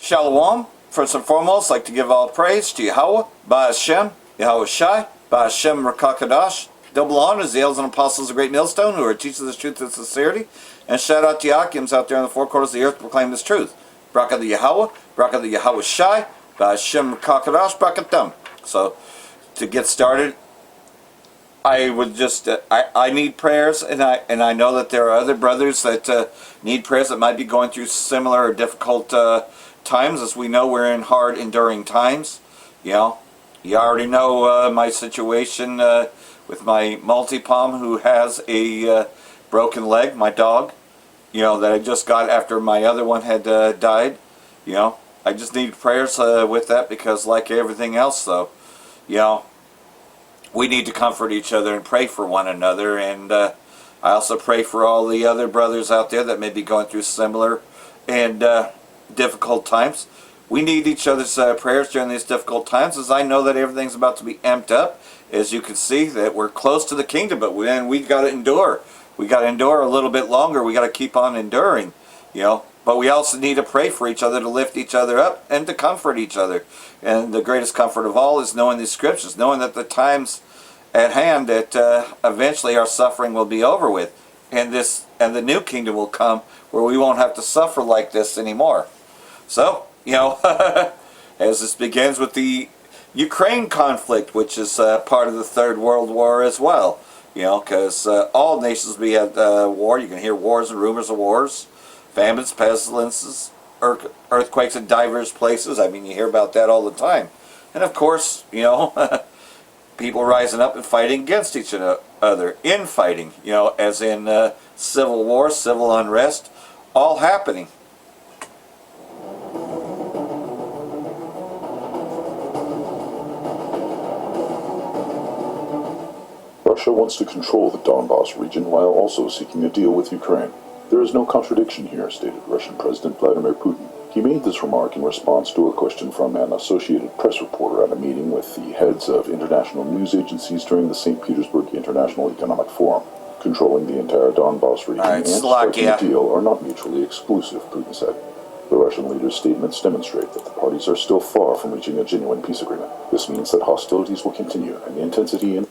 Shalom. First and foremost, I'd like to give all praise to Yahweh, Ba'ashem, Yahweh Shai, Ba'ashem Rakakadash. Double honors, the elders and apostles of Great Millstone, who are teachers of this truth and sincerity. And shout out to Yakims out there in the four quarters of the earth to proclaim this truth. Braka the Yahweh, Braka the Yahweh Shai, Ba'ashem Rakakadash, Brakatum. So, to get started, I would just, I need prayers, and I know that there are other brothers that need prayers that might be going through similar or difficult times. As we know, we're in hard, enduring times. You know, you already know my situation with my multi-palm who has a broken leg, my dog, you know, that I just got after my other one had died. You know, I just need prayers with that, because like everything else, though, you know, we need to comfort each other and pray for one another. And I also pray for all the other brothers out there that may be going through similar and difficult times. We need each other's prayers during these difficult times, as I know that everything's about to be amped up. As you can see, that we're close to the kingdom, but we got to endure. We got to endure a little bit longer. We got to keep on enduring, you know. But we also need to pray for each other, to lift each other up, and to comfort each other. And the greatest comfort of all is knowing these scriptures, knowing that the times at hand, that eventually our suffering will be over with, and the new kingdom will come where we won't have to suffer like this anymore. So, you know, as this begins with the Ukraine conflict, which is part of the Third World War as well, you know, because all nations will be at war. You can hear wars and rumors of wars, famines, pestilences, earthquakes in diverse places. I mean, you hear about that all the time. And of course, you know, people rising up and fighting against each other, infighting, you know, as in civil war, civil unrest, all happening. Russia wants to control the Donbass region while also seeking a deal with Ukraine. There is no contradiction here, stated Russian President Vladimir Putin. He made this remark in response to a question from an Associated Press reporter at a meeting with the heads of international news agencies during the St. Petersburg International Economic Forum. Controlling the entire Donbass region and striking a deal are not mutually exclusive, Putin said. The Russian leader's statements demonstrate that the parties are still far from reaching a genuine peace agreement. This means that hostilities will continue, and the intensity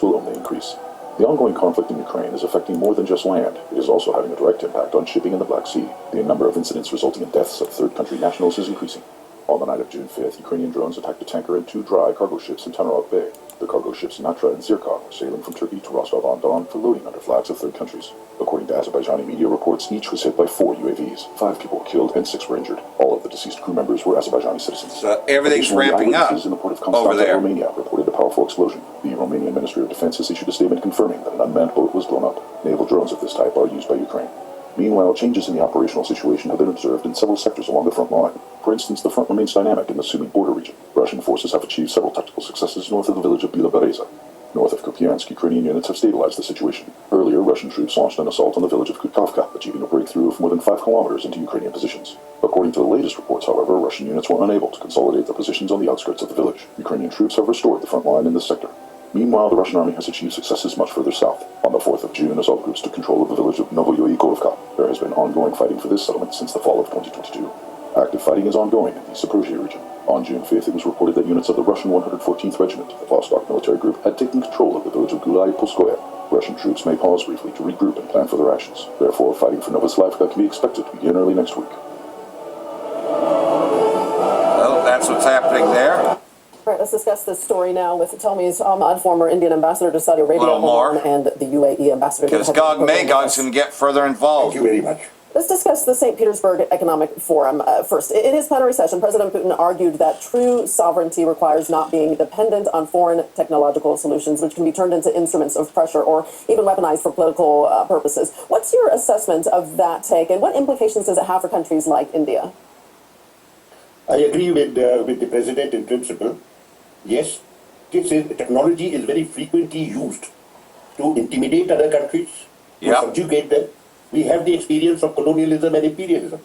will only increase. The ongoing conflict in Ukraine is affecting more than just land. It is also having a direct impact on shipping in the Black Sea. The number of incidents resulting in deaths of third country nationals is increasing. On the night of June 5th, Ukrainian drones attacked a tanker and two dry cargo ships in Tanarok Bay. The cargo ships Natra and Zirkon were sailing from Turkey to Rostov-on-Don for loading under flags of third countries. According to Azerbaijani media reports, each was hit by 4 UAVs. 5 people were killed and 6 were injured. All of the deceased crew members were Azerbaijani citizens. So everything's ramping up in the port of Constanta, Romania, reported a powerful explosion. The Romanian Ministry of Defense has issued a statement confirming that an unmanned boat was blown up. Naval drones of this type are used by Ukraine. Meanwhile, changes in the operational situation have been observed in several sectors along the front line. For instance, the front remains dynamic in the Sumy border region. Russian forces have achieved several tactical successes north of the village of Bila Bereza. North of Kupiansk, Ukrainian units have stabilized the situation. Earlier, Russian troops launched an assault on the village of Kutkovka, achieving a breakthrough of more than 5 kilometers into Ukrainian positions. According to the latest reports, however, Russian units were unable to consolidate their positions on the outskirts of the village. Ukrainian troops have restored the front line in this sector. Meanwhile, the Russian army has achieved successes much further south. On the 4th of June, assault groups took control of the village of Novoyoikorovka. There has been ongoing fighting for this settlement since the fall of 2022. Active fighting is ongoing in the Zaporozhye region. On June 5th, it was reported that units of the Russian 114th Regiment, the Vostok military group, had taken control of the village of Gulaya Polskoye. Russian troops may pause briefly to regroup and plan for their actions. Therefore, fighting for Novoslavka can be expected to begin early next week. Well, that's what's happening there. All right, let's discuss this story now with Tommy's Ahmad, former Indian ambassador to Saudi Arabia, and the UAE ambassador. Because Gog Magog's going to get further involved. Thank you very much. Let's discuss the St. Petersburg Economic Forum first. In his plenary session, President Putin argued that true sovereignty requires not being dependent on foreign technological solutions, which can be turned into instruments of pressure or even weaponized for political purposes. What's your assessment of that take, and what implications does it have for countries like India? I agree with the President in principle. Yes, technology is very frequently used to intimidate other countries, to subjugate them. We have the experience of colonialism and imperialism,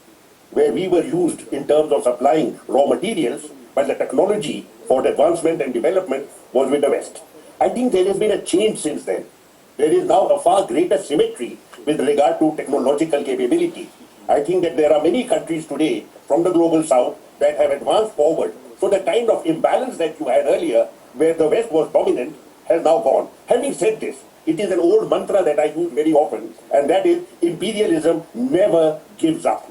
where we were used in terms of supplying raw materials, but the technology for the advancement and development was with the West. I think there has been a change since then. There is now a far greater symmetry with regard to technological capability. I think that there are many countries today from the global south that have advanced forward. So the kind of imbalance that you had earlier, where the West was dominant, has now gone. Having said this, it is an old mantra that I use very often, and that is imperialism never gives up.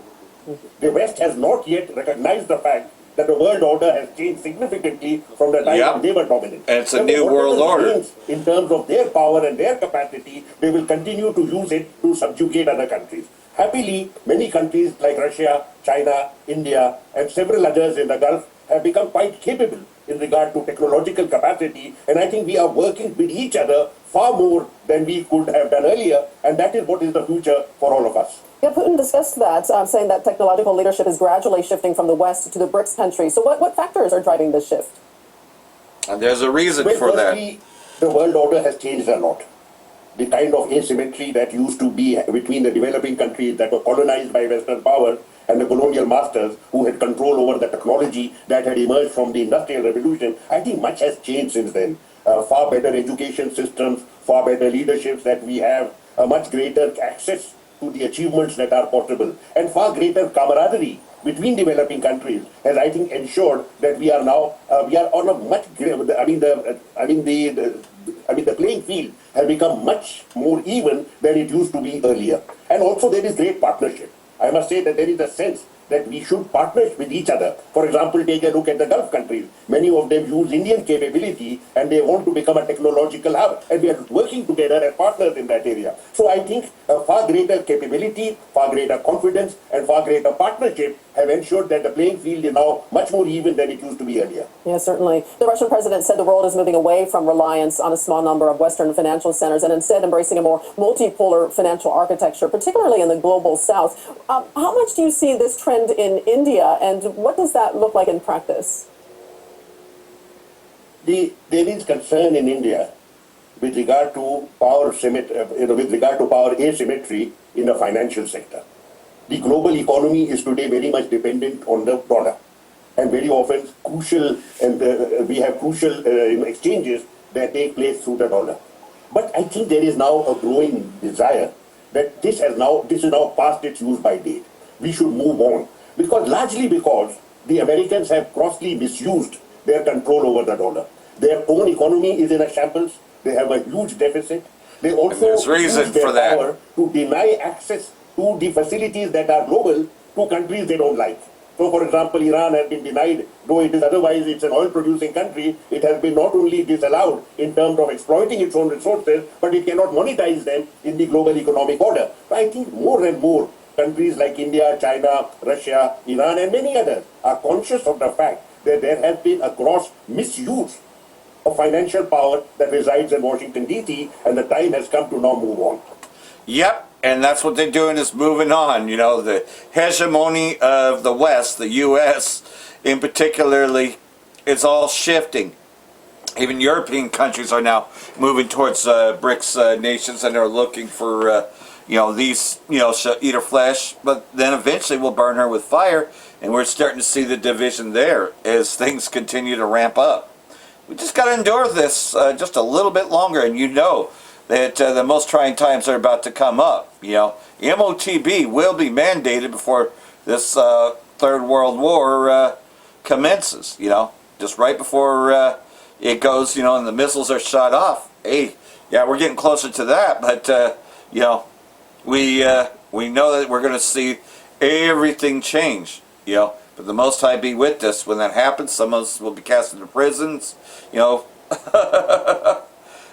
The West has not yet recognized the fact that the world order has changed significantly from the time when they were dominant. And it's a new world order. In terms of their power and their capacity, they will continue to use it to subjugate other countries. Happily, many countries like Russia, China, India, and several others in the Gulf have become quite capable in regard to technological capacity, and I think we are working with each other far more than we could have done earlier, and that is what is the future for all of us. Yeah, Putin discussed that, saying that technological leadership is gradually shifting from the West to the BRICS countries. So what factors are driving this shift? And there's a reason for firstly, that. The world order has changed a lot. The kind of asymmetry that used to be between the developing countries that were colonized by Western power and the colonial masters who had control over the technology that had emerged from the Industrial Revolution, I think much has changed since then. Far better education systems, far better leaderships that we have, a much greater access to the achievements that are possible, and far greater camaraderie between developing countries has, I think, ensured that we are now we are on a much greater. The playing field has become much more even than it used to be earlier, and also there is great partnership. I must say that there is a sense that we should partner with each other. For example, take a look at the Gulf countries. Many of them use Indian capability and they want to become a technological hub, and we are working together as partners in that area. So I think a far greater capability, far greater confidence, and far greater partnership have ensured that the playing field is now much more even than it used to be earlier. Yeah, certainly. The Russian president said the world is moving away from reliance on a small number of Western financial centers and instead embracing a more multipolar financial architecture, particularly in the global south. How much do you see this trend in India, and what does that look like in practice? There is concern in India with regard to power asymmetry in the financial sector. The global economy is today very much dependent on the dollar, and very often we have crucial exchanges that take place through the dollar. But I think there is now a growing desire that this is now past its use by date. We should move on, largely because the Americans have grossly misused their control over the dollar. Their own economy is in a shambles. They have a huge deficit. They also use their power to deny access to the facilities that are global to countries they don't like. So, for example, Iran has been denied, though it is otherwise it's an oil-producing country, it has been not only disallowed in terms of exploiting its own resources, but it cannot monetize them in the global economic order. So I think more and more countries like India, China, Russia, Iran, and many others are conscious of the fact that there has been a gross misuse of financial power that resides in Washington, D.C., and the time has come to now move on. Yep. And that's what they're doing, is moving on. You know, the hegemony of the West, the U.S. in particularly, is all shifting. Even European countries are now moving towards BRICS nations, and are looking for, these, shall eat her flesh, but then eventually we'll burn her with fire, and we're starting to see the division there as things continue to ramp up. We just got to endure this just a little bit longer, and that the most trying times are about to come up. MOTB will be mandated before this Third World War commences. Just right before it goes, and the missiles are shot off. Hey, yeah, we're getting closer to that, but we know that we're going to see everything change. But the Most High be with us when that happens. Some of us will be cast into prisons.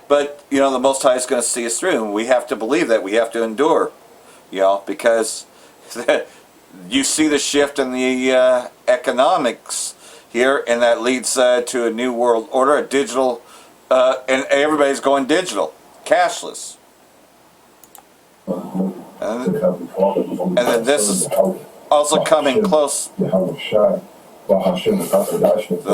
But, the Most High is going to see us through, and we have to believe that. We have to endure, because you see the shift in the economics here, and that leads to a new world order, a digital, and everybody's going digital, cashless. And then this is also coming close. The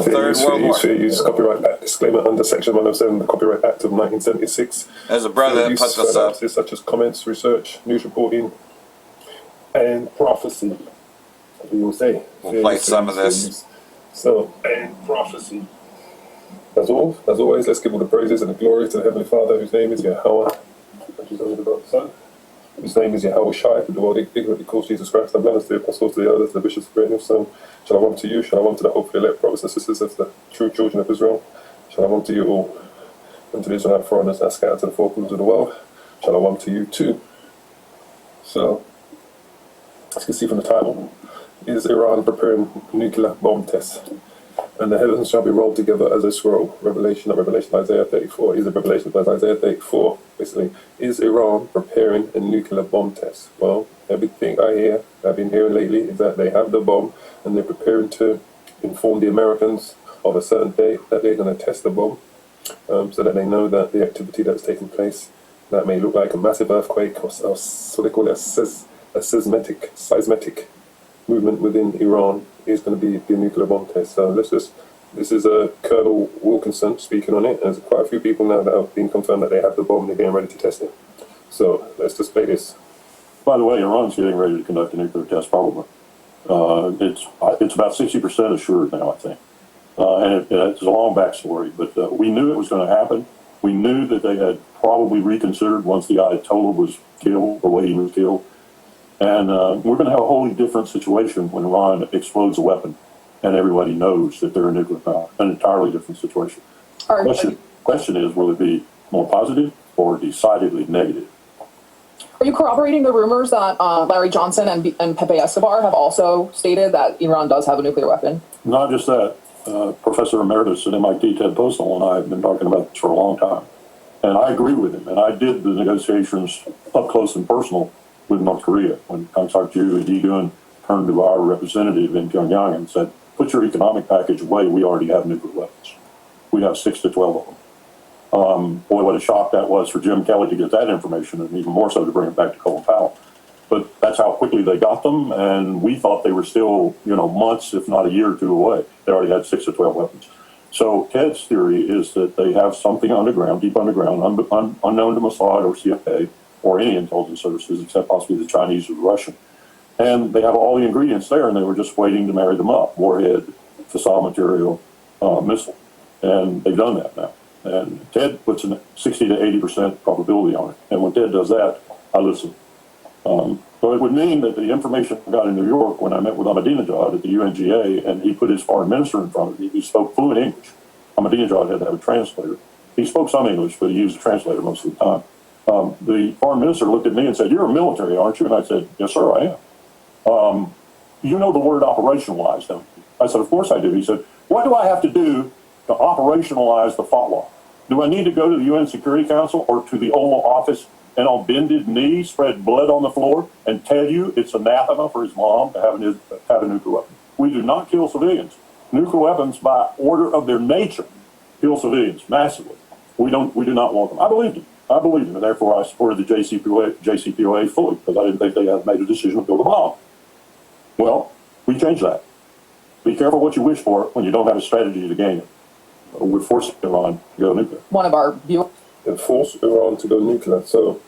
Third World War. Use Copyright Act disclaimer under Section 107 of the Copyright Act of 1976. There's a brother that put this up. Such as comments, research, news reporting, and prophecy. We will say. We'll play some of this. So, and prophecy. As always, let's give all the praises and the glory to the Heavenly Father, whose name is Yahweh, which is only the Son. whose name is Yahweh Shai, who the world ignorantly calls Jesus Christ, and blessed the apostles, the elders, the bishops, the great son. Shalom to you, shalom to the hopefully elect brothers and sisters of the true children of Israel. Shalom to you all, and to the Israelite foreigners that scattered to the four corners of the world. Shalom to you too. So, as you can see from the title, is Iran preparing nuclear bomb tests? And the heavens shall be rolled together as a scroll. Revelation, not Revelation, Isaiah 34. Is it Revelation, but Isaiah 34? Basically, is Iran preparing a nuclear bomb test? Well, everything I've been hearing lately, is that they have the bomb and they're preparing to inform the Americans of a certain date that they're going to test the bomb, so that they know that the activity that's taking place, that may look like a massive earthquake or what they call it, a seismic movement within Iran, is going to be the nuclear bomb test. So this is Colonel Wilkinson speaking on it. There's quite a few people now that have been confirmed that they have the bomb and they're getting ready to test it. So let's just play this. By the way, Iran's getting ready to conduct a nuclear test, probably. It's about 60% assured now, I think. And it's a long backstory, but we knew it was going to happen. We knew that they had probably reconsidered once the Ayatollah was killed, or when he was killed. And we're going to have a wholly different situation when Iran explodes a weapon and everybody knows that they're a nuclear power. An entirely different situation. Question is, will it be more positive or decidedly negative? Are you corroborating the rumors that Larry Johnson and Pepe Escobar have also stated that Iran does have a nuclear weapon? Not just that. Professor Emeritus at MIT, Ted Postal, and I have been talking about this for a long time. And I agree with him. And I did the negotiations up close and personal with North Korea when Kang Sak-ju and Yi-gun turned to our representative in Pyongyang and said, put your economic package away, we already have nuclear weapons. We have 6 to 12 of them. Boy, what a shock that was for Jim Kelly to get that information, and even more so to bring it back to Colin Powell. But that's how quickly they got them, and we thought they were still, months, if not a year or two away. They already had 6 to 12 weapons. So Ted's theory is that they have something underground, deep underground, unknown to Mossad or CIA or any intelligence services, except possibly the Chinese or the Russian. And they have all the ingredients there, and they were just waiting to marry them up: warhead, fissile material, missile. And they've done that now. And Ted puts a 60 to 80% probability on it. And when Ted does that, I listen. So it would mean that the information I got in New York when I met with Ahmadinejad at the UNGA, and he put his foreign minister in front of me, he spoke fluent English. Ahmadinejad had to have a translator. He spoke some English, but he used a translator most of the time. The foreign minister looked at me and said, "You're a military, aren't you?" And I said, "Yes, sir, I am." You know the word operationalize, don't you? I said, "Of course I do." He said, "What do I have to do to operationalize the fatwa? Do I need to go to the UN Security Council or to the Oval Office and on bended knee spread blood on the floor and tell you it's anathema for Islam to have a nuclear weapon? We do not kill civilians. Nuclear weapons, by order of their nature, kill civilians massively. We do not want them." I believed him. And therefore I supported the JCPOA fully, because I didn't think they had made a decision to build a bomb. Well, we changed that. Be careful what you wish for when you don't have a strategy to gain it. We're forcing Iran to go nuclear. One of our viewers. And force Iran to go nuclear. So,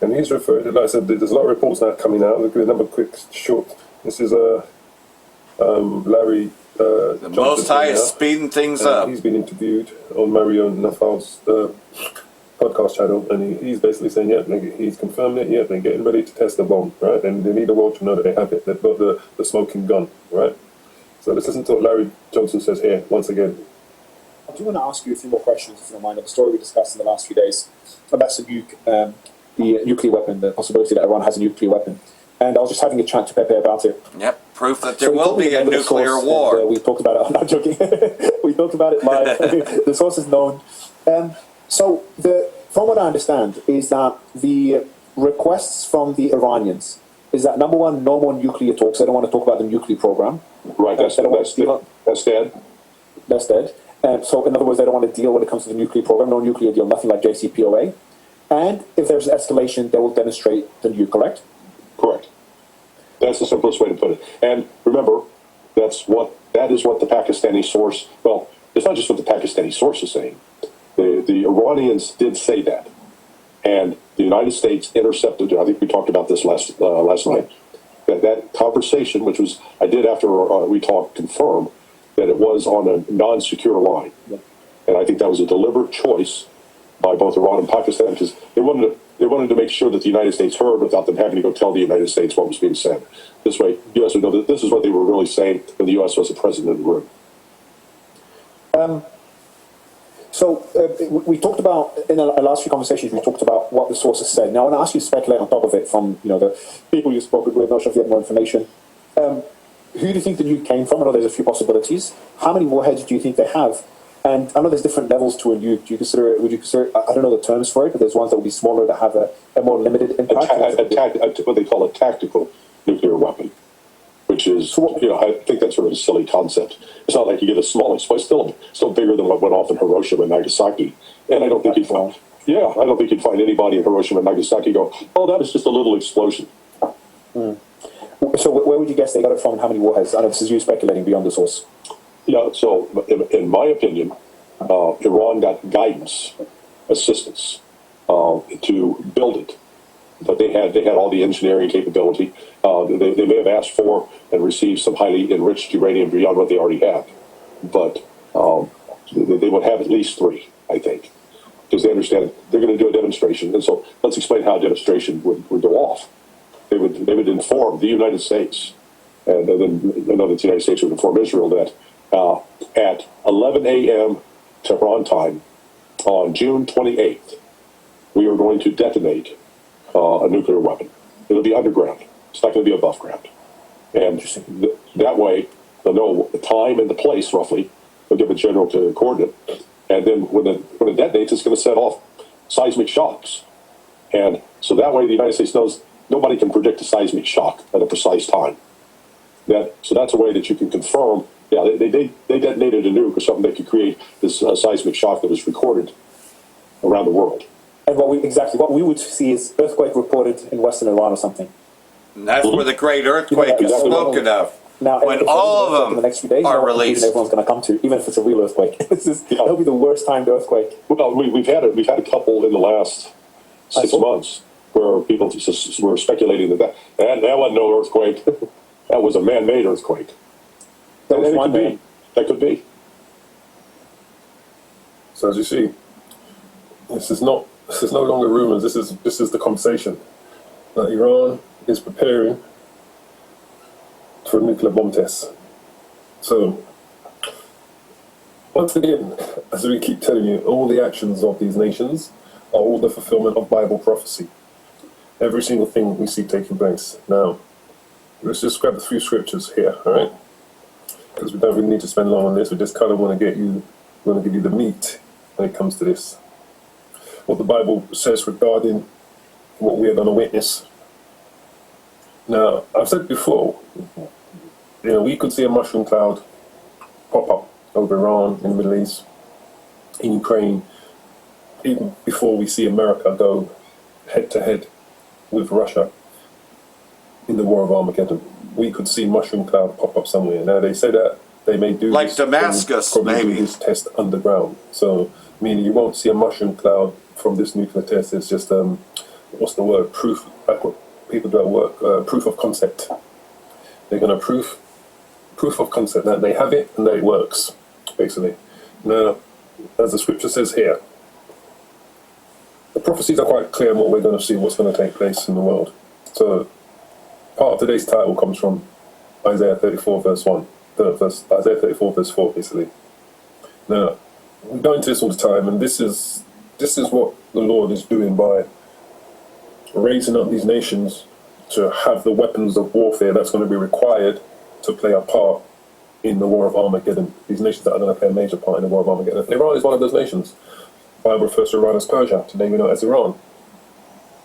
and he's referred, like I said, there's a lot of reports now coming out. Look at a number quick, short. This is Larry The Most High is speeding things up. He's been interviewed on Mario Nafal's podcast channel, and he's basically saying, yeah, he's confirmed it, yeah, they're getting ready to test the bomb, right? And they need the world to know that they have it. They've got the smoking gun, right? So let's listen to what Larry Johnson says here, once again. I do want to ask you a few more questions, if you don't mind, on the story we discussed in the last few days about the nuclear weapon, the possibility that Iran has a nuclear weapon. And I was just having a chat to Pepe about it. Yep, proof that there will be a nuclear war. We talked about it. I'm not joking. We talked about it live. The source is known. So from what I understand is that the requests from the Iranians is that, number one, no more nuclear talks. They don't want to talk about the nuclear program. Right, that's dead. That's dead. So, in other words, they don't want to deal when it comes to the nuclear program. No nuclear deal, nothing like JCPOA. And if there's escalation, they will demonstrate the nuke, correct? Correct. That's the simplest way to put it. And remember, that is what the Pakistani source, well, it's not just what the Pakistani source is saying. The Iranians did say that. And the United States intercepted it. I think we talked about this last night. That conversation, which was, I did after we talked, confirm that it was on a non-secure line. And I think that was a deliberate choice by both Iran and Pakistan, because they wanted to make sure that the United States heard without them having to go tell the United States what was being said. This way, the U.S. would know that this is what they were really saying when the U.S. was the president of the room. We talked about, in our last few conversations, we talked about what the sources said. Now, I want to ask you to speculate on top of it from, the people you spoke with, not sure if you have more information. Who do you think the nuke came from? I know there's a few possibilities. How many warheads do you think they have? And I know there's different levels to a nuke. Would you consider, I don't know the terms for it, but there's ones that will be smaller that have a more limited impact? What they call a tactical nuclear weapon, which is, I think that's sort of a silly concept. It's not like you get a small, it's still bigger than what went off in Hiroshima and Nagasaki. And I don't think you'd find anybody in Hiroshima and Nagasaki go, oh, that was just a little explosion. So where would you guess they got it from and how many warheads? I know this is you speculating beyond the source. Yeah, so in my opinion, Iran got guidance, assistance to build it. But they had all the engineering capability. They may have asked for and received some highly enriched uranium beyond what they already had. But they would have at least 3, I think, because they understand they're going to do a demonstration. And so let's explain how a demonstration would go off. They would inform the United States, and then I know that the United States would inform Israel that at 11 a.m. Tehran time on June 28th, we are going to detonate a nuclear weapon. It'll be underground. It's not going to be above ground. And that way, they'll know the time and the place roughly. They'll give a general coordinate. And then when it detonates, it's going to set off seismic shocks. And so that way the United States knows nobody can predict a seismic shock at a precise time. So that's a way that you can confirm, they detonated a nuke or something that could create this seismic shock that was recorded around the world. And what we would see is earthquake reported in Western Iran or something. And that's where the great earthquake is spoken of. Now, when all of them the next few days, are released, everyone's going to come to, even if it's a real earthquake. That'll be the worst timed earthquake. Well, we've had a couple in the last 6 months where people just were speculating that wasn't no earthquake. That was a man-made earthquake. That could be. So as you see, this is no longer rumors. This is the conversation that Iran is preparing for a nuclear bomb test. So once again, as we keep telling you, all the actions of these nations are all the fulfillment of Bible prophecy. Every single thing we see taking place. Now, let's just grab a few scriptures here, all right? Because we don't really need to spend long on this. We just kind of want to give you the meat when it comes to this. What the Bible says regarding what we are going to witness. Now, I've said before, we could see a mushroom cloud pop up over Iran, in the Middle East, in Ukraine, even before we see America go head-to-head with Russia in the War of Armageddon. We could see mushroom cloud pop up somewhere. Now, they say that they may do like this, Damascus, maybe. Do this test underground. So, meaning you won't see a mushroom cloud from this nuclear test. It's just, what's the word? Proof, like what people do at work, proof of concept. They're going to proof of concept that they have it and that it works, basically. Now, as the scripture says here, the prophecies are quite clear on what we're going to see, what's going to take place in the world. So, part of today's title comes from Isaiah 34 verse 1. Isaiah 34 verse 4, basically. Now, we go into this all the time, and this is what the Lord is doing by raising up these nations to have the weapons of warfare that's going to be required to play a part in the War of Armageddon. These nations that are going to play a major part in the War of Armageddon. Iran is one of those nations. The Bible refers to Iran as Persia. Today we know it as Iran.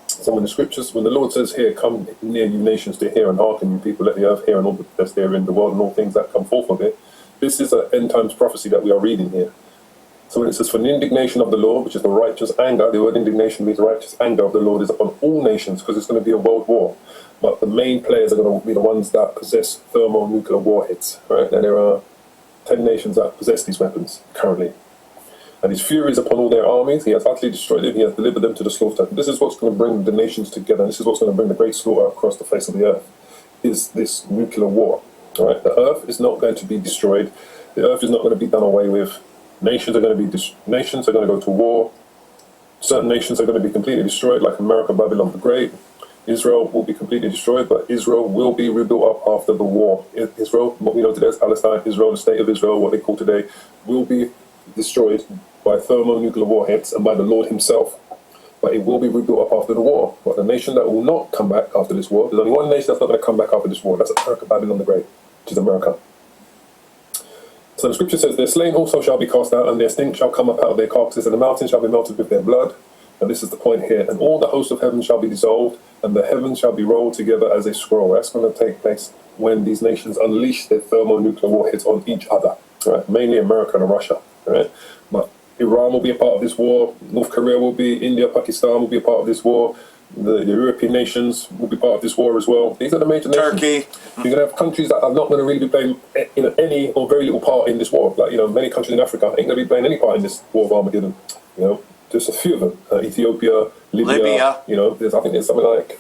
So when the Lord says here, come near you nations to hear and hearken you people, let the earth hear and all that's there in the world and all things that come forth of it. This is an end times prophecy that we are reading here. So when it says, for the indignation of the Lord, which is the righteous anger, the word indignation means the righteous anger of the Lord is upon all nations, because it's going to be a world war. But the main players are going to be the ones that possess thermonuclear warheads, right? And there are 10 nations that possess these weapons currently. And his fury is upon all their armies. He has utterly destroyed them. He has delivered them to the slaughter. This is what's going to bring the nations together. This is what's going to bring the great slaughter across the face of the earth, is this nuclear war. All right? The earth is not going to be destroyed. The earth is not going to be done away with. Nations are going to go to war. certain nations are going to be completely destroyed, like America, Babylon the Great. Israel will be completely destroyed, but Israel will be rebuilt up after the war. Israel, what we know today as Palestine, Israel, the state of Israel, what they call today, will be destroyed by thermonuclear warheads and by the Lord himself. But it will be rebuilt up after the war. But the nation that will not come back after this war, there's only one nation that's not going to come back after this war. That's America, Babylon the Great, which is America. So the scripture says, their slain also shall be cast out, and their stink shall come up out of their carcasses, and the mountains shall be melted with their blood. And this is the point here. And all the hosts of heaven shall be dissolved, and the heavens shall be rolled together as a scroll. That's going to take place when these nations unleash their thermonuclear warheads on each other, right? Mainly America and Russia, right? But Iran will be a part of this war. North Korea will be, India, Pakistan will be a part of this war. The European nations will be part of this war as well. These are the major nations. Turkey. You're going to have countries that are not going to really be playing any or very little part in this war. Like, many countries in Africa ain't going to be playing any part in this war of Armageddon. Just a few of them. Ethiopia, Libya. I think there's something like,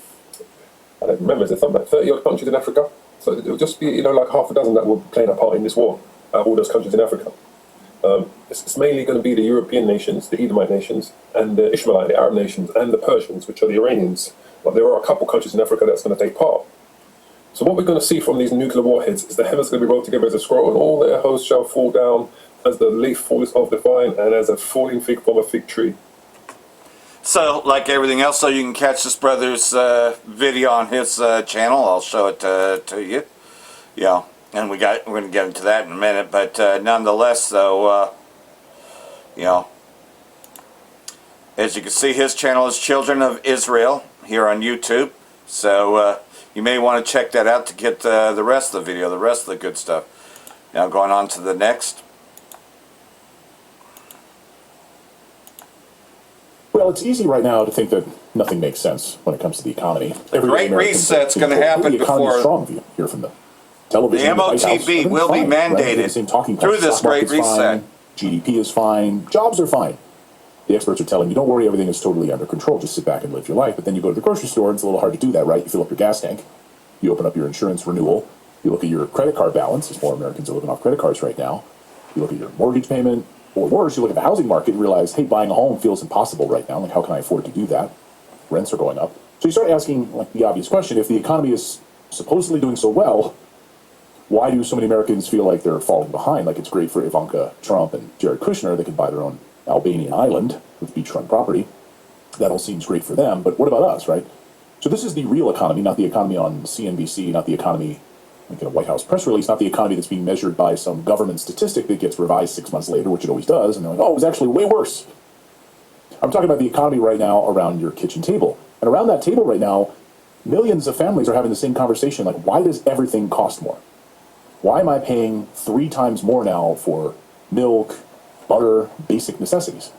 I don't remember, there's something like 30 odd countries in Africa. So it'll just be, like half a dozen that will be playing a part in this war, all those countries in Africa. It's mainly going to be the European nations, the Edomite nations, and the Ishmaelite, the Arab nations, and the Persians, which are the Iranians. But there are a couple countries in Africa that's going to take part. So what we're going to see from these nuclear warheads is the heavens going to be rolled together as a scroll, and all their hosts shall fall down as the leaf falls off the vine, and as a falling fig from a fig tree. So, like everything else, so you can catch this brother's video on his channel. I'll show it to you. And we're going to get into that in a minute. But nonetheless, though, as you can see, his channel is Children of Israel here on YouTube. So you may want to check that out to get the rest of the video, the rest of the good stuff. Now going on to the next. Well, it's easy right now to think that nothing makes sense when it comes to the economy. The Great Reset's going to happen before strong here from the television. The MOTB will be mandated through this Great Reset. GDP is fine. Jobs are fine. The experts are telling you, don't worry, everything is totally under control. Just sit back and live your life. But then you go to the grocery store, and it's a little hard to do that, right? You fill up your gas tank. You open up your insurance renewal. You look at your credit card balance, as more Americans are living off credit cards right now. You look at your mortgage payment. Or worse, you look at the housing market and realize, hey, buying a home feels impossible right now. Like, how can I afford to do that? Rents are going up. So you start asking the obvious question, if the economy is supposedly doing so well, why do so many Americans feel like they're falling behind? Like, it's great for Ivanka Trump and Jared Kushner. They can buy their own Albanian island with beachfront property. That all seems great for them. But what about us, right? So this is the real economy, not the economy on CNBC, not the economy like in a White House press release, not the economy that's being measured by some government statistic that gets revised 6 months later, which it always does, and they're like, oh, it was actually way worse. I'm talking about the economy right now around your kitchen table. And around that table right now, millions of families are having the same conversation, like, why does everything cost more? Why am I paying 3 times more now for milk, butter, basic necessities?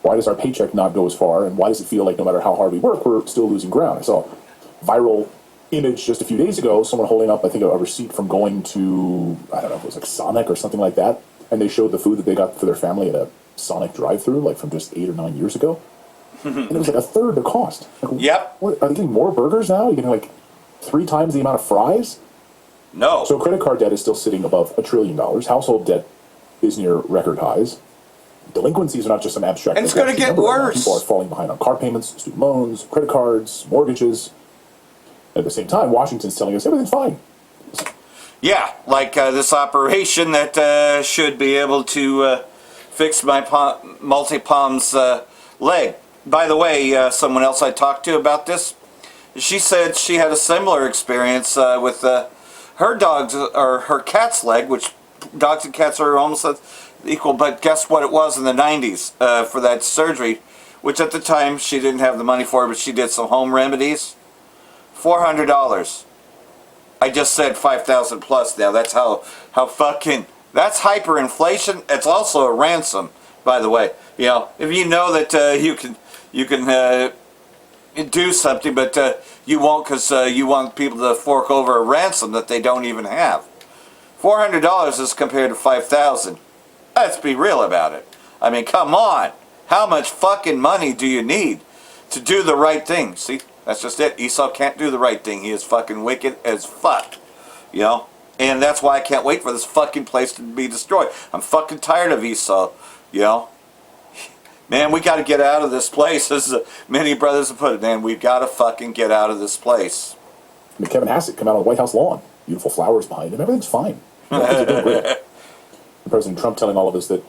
Why does our paycheck not go as far, and why does it feel like no matter how hard we work, we're still losing ground? I saw a viral image just a few days ago, someone holding up, I think, a receipt from going to, I don't know, if it was like Sonic or something like that, and they showed the food that they got for their family at a Sonic drive-thru, like from just 8 or 9 years ago. And it was like a third the cost. Like, yep. What, are they getting more burgers now? You're getting like 3 times the amount of fries? No. So credit card debt is still sitting above $1 trillion. Household debt is near record highs. Delinquencies are not just some abstract. And it's going to get worse. People are falling behind on car payments, student loans, credit cards, mortgages. At the same time, Washington's telling us everything's fine. Yeah, like this operation that should be able to fix my multi-palm's leg. By the way, someone else I talked to about this, she said she had a similar experience with her dog's or her cat's leg, which dogs and cats are almost equal. But guess what it was in the 90s for that surgery, which at the time she didn't have the money for, but she did some home remedies. $400. I just said 5,000 plus now. That's how fucking, that's hyperinflation. It's also a ransom, by the way. If you know that you can do something, but you won't because you want people to fork over a ransom that they don't even have. $400 is compared to 5,000. Let's be real about it. I mean, come on. How much fucking money do you need to do the right thing? See? That's just it. Esau can't do the right thing. He is fucking wicked as fuck. And that's why I can't wait for this fucking place to be destroyed. I'm fucking tired of Esau. Man, we got to get out of this place. As many brothers have put it, man, we've got to fucking get out of this place. I mean, Kevin Hassett come out on the White House lawn, beautiful flowers behind him, everything's fine. Things are doing great. And President Trump telling all of us that,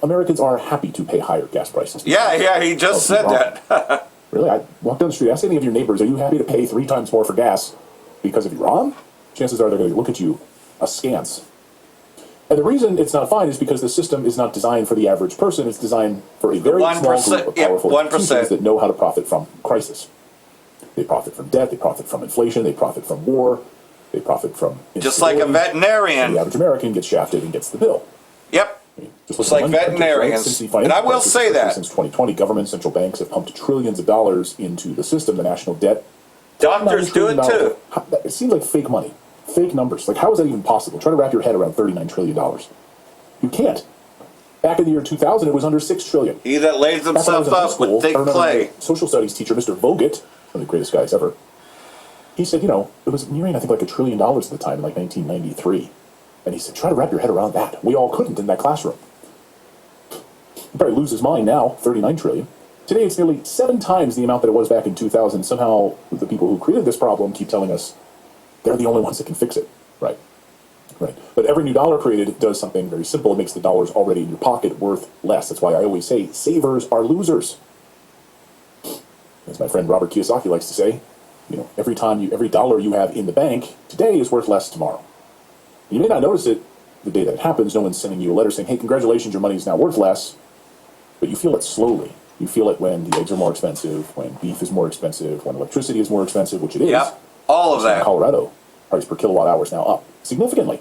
Americans are happy to pay higher gas prices. Yeah, he just said that. Really? I walk down the street, ask any of your neighbors, are you happy to pay 3 times more for gas because of Iran? Chances are they're going to look at you askance. And the reason it's not fine is because the system is not designed for the average person. It's designed for a very small group of powerful institutions that know how to profit from crisis. They profit from debt, they profit from inflation, they profit from war, they profit from just like a veterinarian. The average American gets shafted and gets the bill. Yep. Just like veterinarians. And I will say that. Since 2020, government central banks have pumped trillions of dollars into the system, the national debt. Doctors do it too. It seems like fake money, fake numbers. Like, how is that even possible? Try to wrap your head around $39 trillion. You can't. Back in the year 2000, it was under $6 trillion. He that lays himself up with thick clay. Social studies teacher, Mr. Vogt, one of the greatest guys ever, he said, it was nearing, I think, like $1 trillion at the time in like 1993. And he said, try to wrap your head around that. We all couldn't in that classroom. He'd probably lose his mind now, $39 trillion. Today, it's nearly 7 times the amount that it was back in 2000. Somehow, the people who created this problem keep telling us they're the only ones that can fix it. Right. But every new dollar created does something very simple. It makes the dollars already in your pocket worth less. That's why I always say savers are losers. As my friend Robert Kiyosaki likes to say, every dollar you have in the bank today is worth less tomorrow. You may not notice it the day that it happens. No one's sending you a letter saying, hey, congratulations, your money is now worth less. But you feel it slowly. You feel it when the eggs are more expensive, when beef is more expensive, when electricity is more expensive, which it is. Yep, all of that. In Colorado, price per kilowatt hour is now up significantly.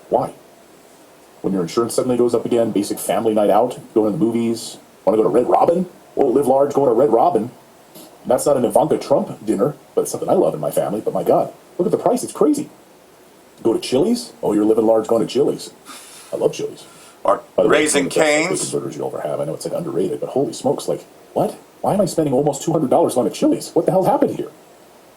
Why? When your insurance suddenly goes up again, basic family night out, going to the movies, want to go to Red Robin? Well, live large, going to Red Robin. And that's not an Ivanka Trump dinner, but it's something I love in my family. But my God, look at the price. It's crazy. Go to Chili's? Oh, you're living large going to Chili's. I love Chili's. Or Raising Cane's. Converters you ever have. I know it's like underrated, but holy smokes, like, what? Why am I spending almost $200 going to Chili's? What the hell happened here?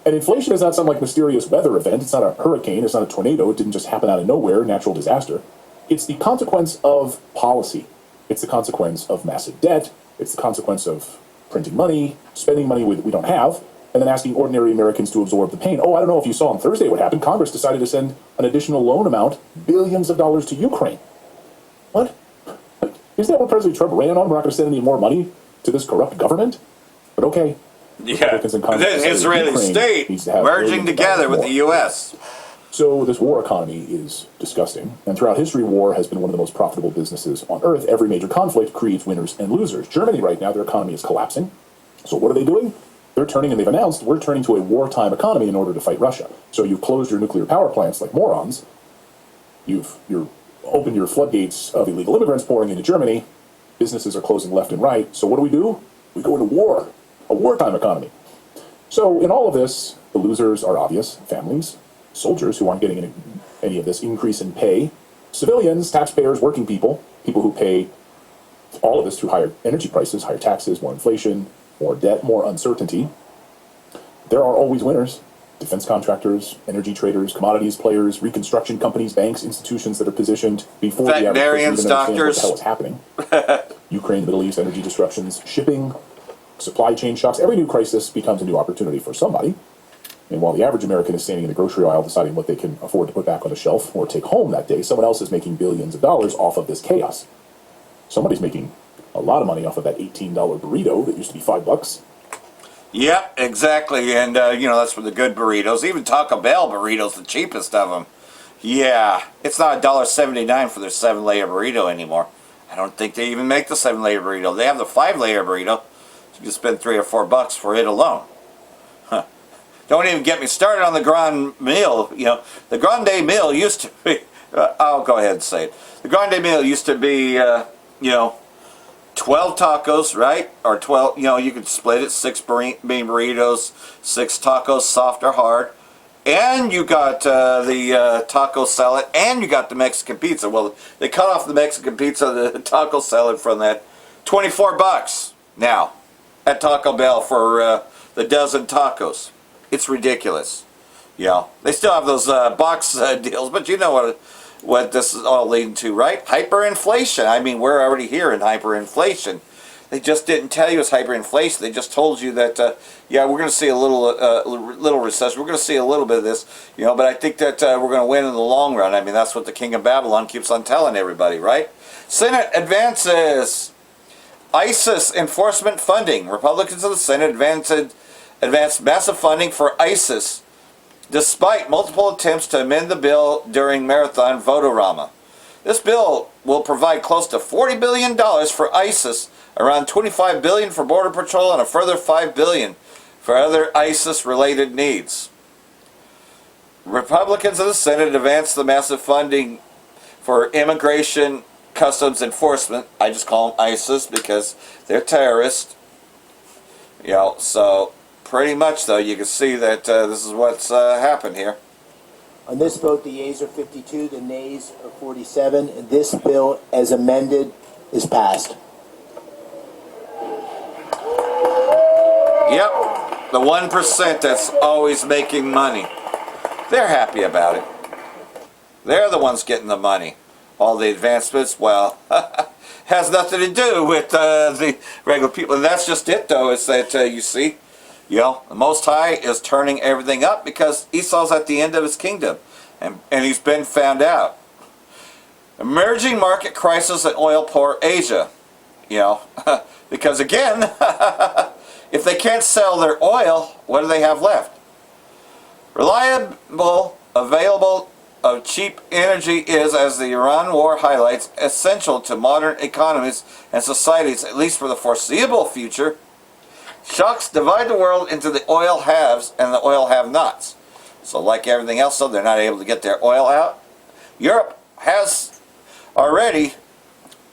And inflation is not some like mysterious weather event. It's not a hurricane. It's not a tornado. It didn't just happen out of nowhere, natural disaster. It's the consequence of policy. It's the consequence of massive debt. It's the consequence of printing money, spending money we don't have, and then asking ordinary Americans to absorb the pain. Oh, I don't know if you saw on Thursday what happened. Congress decided to send an additional loan amount, billions of dollars to Ukraine. What? Isn't that what President Trump ran on? We're not going to send any more money to this corrupt government? But okay. Yeah, the Israeli state merging together with the U.S. So this war economy is disgusting. And throughout history, war has been one of the most profitable businesses on earth. Every major conflict creates winners and losers. Germany right now, their economy is collapsing. So what are they doing? They're turning, and they've announced, we're turning to a wartime economy in order to fight Russia. So you've closed your nuclear power plants like morons. You've opened your floodgates of illegal immigrants pouring into Germany. Businesses are closing left and right. So what do? We go into war, a wartime economy. So in all of this, the losers are obvious: families, soldiers who aren't getting any of this increase in pay, civilians, taxpayers, working people, people who pay all of this through higher energy prices, higher taxes, more inflation, more debt, more uncertainty. There are always winners: defense contractors, energy traders, commodities players, reconstruction companies, banks, institutions that are positioned before the average person even understands what the hell is happening. Ukraine, the Middle East, energy disruptions, shipping, supply chain shocks. Every new crisis becomes a new opportunity for somebody. And while the average American is standing in the grocery aisle deciding what they can afford to put back on the shelf or take home that day, someone else is making billions of dollars off of this chaos. Somebody's making a lot of money off of that $18 burrito that used to be $5. Yep, exactly. And, that's for the good burritos. Even Taco Bell burritos, the cheapest of them. Yeah, it's not $1.79 for their 7-layer burrito anymore. I don't think they even make the 7-layer burrito. They have the 5-layer burrito. So you can spend $3 or $4 for it alone. Huh. Don't even get me started on the Grand Meal. The Grande Meal used to be... I'll go ahead and say it. The Grande Meal used to be, 12 tacos, right? Or 12, you could split it, 6 bean burritos, 6 tacos, soft or hard. And you got the taco salad, and you got the Mexican pizza. Well, they cut off the Mexican pizza, the taco salad from that. $24 now at Taco Bell for the dozen tacos. It's ridiculous. They still have those box deals, but you know what this is all leading to, right? Hyperinflation. I mean, we're already here in hyperinflation. They just didn't tell you it's hyperinflation. They just told you that, yeah, we're going to see a little recession. We're going to see a little bit of this, but I think that we're going to win in the long run. I mean, that's what the King of Babylon keeps on telling everybody, right? Senate advances ISIS enforcement funding. Republicans of the Senate advanced massive funding for ISIS despite multiple attempts to amend the bill during marathon votorama. This bill will provide close to $40 billion for ISIS, around $25 billion for Border Patrol, and a further $5 billion for other ISIS-related needs. Republicans of the Senate advanced the massive funding for immigration customs enforcement. I just call them ISIS because they're terrorists. So pretty much, though, you can see that this is what's happened here. On this vote, the yeas are 52, the nays are 47. This bill, as amended, is passed. Yep, the 1% that's always making money. They're happy about it. They're the ones getting the money. All the advancements, well, has nothing to do with the regular people. And that's just it, though, is that you see, the Most High is turning everything up because Esau's at the end of his kingdom. And he's been found out. Emerging market crisis in oil-poor Asia. Because again, if they can't sell their oil, what do they have left? Reliable, available of cheap energy is, as the Iran war highlights, essential to modern economies and societies, at least for the foreseeable future. Shocks divide the world into the oil haves and the oil have-nots. So like everything else, though, they're not able to get their oil out. Europe has already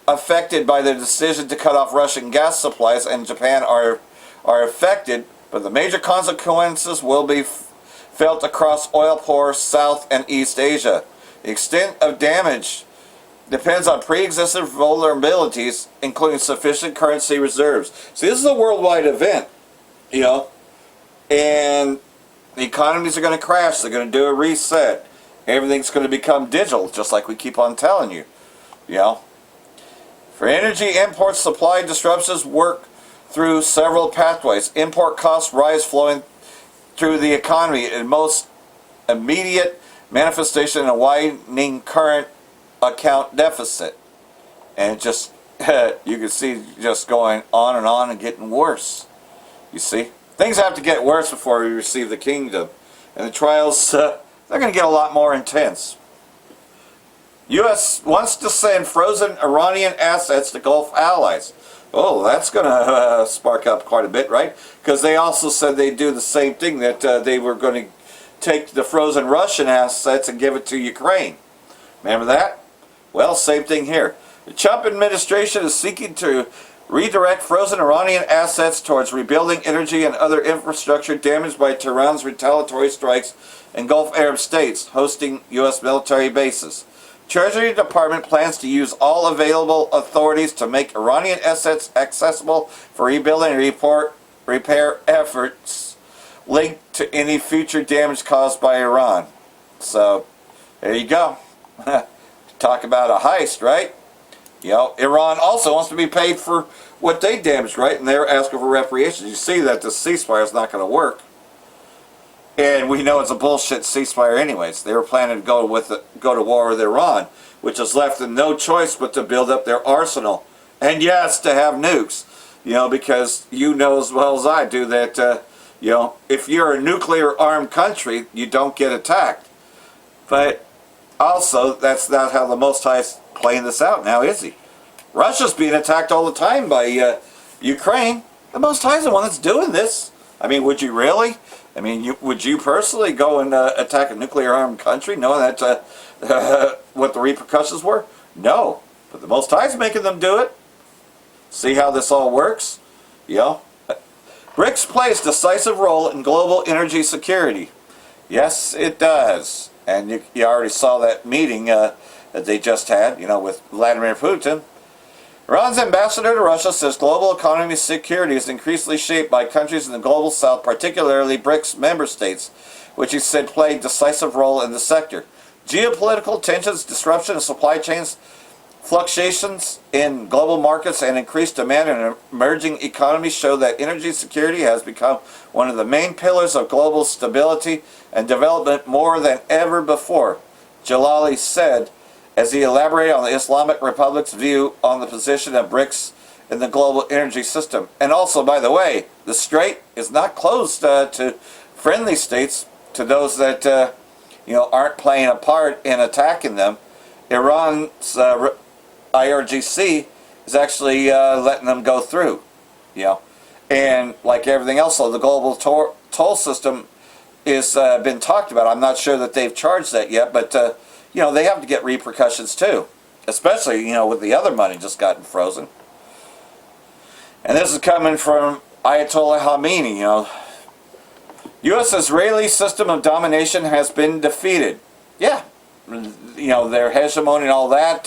affected by the decision to cut off Russian gas supplies, and Japan are affected, but the major consequences will be felt across oil-poor South and East Asia. The extent of damage depends on pre-existing vulnerabilities, including sufficient currency reserves. See, this is a worldwide event, and the economies are going to crash. They're going to do a reset. Everything's going to become digital, just like we keep on telling you. For energy imports, supply disruptions work through several pathways. Import costs rise, flowing through the economy. In most immediate manifestation, in a widening current account deficit. And just, you can see just going on and getting worse. You see? Things have to get worse before we receive the kingdom. And the trials, they're going to get a lot more intense. U.S. wants to send frozen Iranian assets to Gulf allies. Oh, that's going to spark up quite a bit, right? Because they also said they'd do the same thing, that they were going to take the frozen Russian assets and give it to Ukraine. Remember that? Well, same thing here. The Trump administration is seeking to redirect frozen Iranian assets towards rebuilding energy and other infrastructure damaged by Tehran's retaliatory strikes in Gulf Arab states hosting U.S. military bases. Treasury Department plans to use all available authorities to make Iranian assets accessible for rebuilding and repair efforts linked to any future damage caused by Iran. So, there you go. Talk about a heist, right? Iran also wants to be paid for what they damaged, right? And they're asking for reparations. You see that the ceasefire is not going to work. And we know it's a bullshit ceasefire anyways. They were planning to go to war with Iran, which has left them no choice but to build up their arsenal. And yes, to have nukes. Because you know as well as I do that, if you're a nuclear-armed country, you don't get attacked. But also, that's not how the Most High is playing this out now, is he? Russia's being attacked all the time by Ukraine. The Most High is the one that's doing this. I mean, would you really? I mean, would you personally go and attack a nuclear-armed country knowing that what the repercussions were? No. But the Most High is making them do it. See how this all works? BRICS plays decisive role in global energy security. Yes, it does. And you already saw that meeting that they just had, with Vladimir Putin. Iran's ambassador to Russia says global economy security is increasingly shaped by countries in the global south, particularly BRICS member states, which he said played a decisive role in the sector. Geopolitical tensions, disruption of supply chains, Fluctuations in global markets and increased demand in emerging economies show that energy security has become one of the main pillars of global stability and development more than ever before, Jalali said as he elaborated on the Islamic Republic's view on the position of BRICS in the global energy system. And also, by the way, the Strait is not closed to friendly states, to those that aren't playing a part in attacking them. Iran's IRGC is actually letting them go through, and like everything else, so the global toll system is been talked about. I'm not sure that they've charged that yet, but they have to get repercussions too, especially with the other money just gotten frozen. And this is coming from Ayatollah Khamenei. U.S.-Israeli system of domination has been defeated. Yeah, their hegemony and all that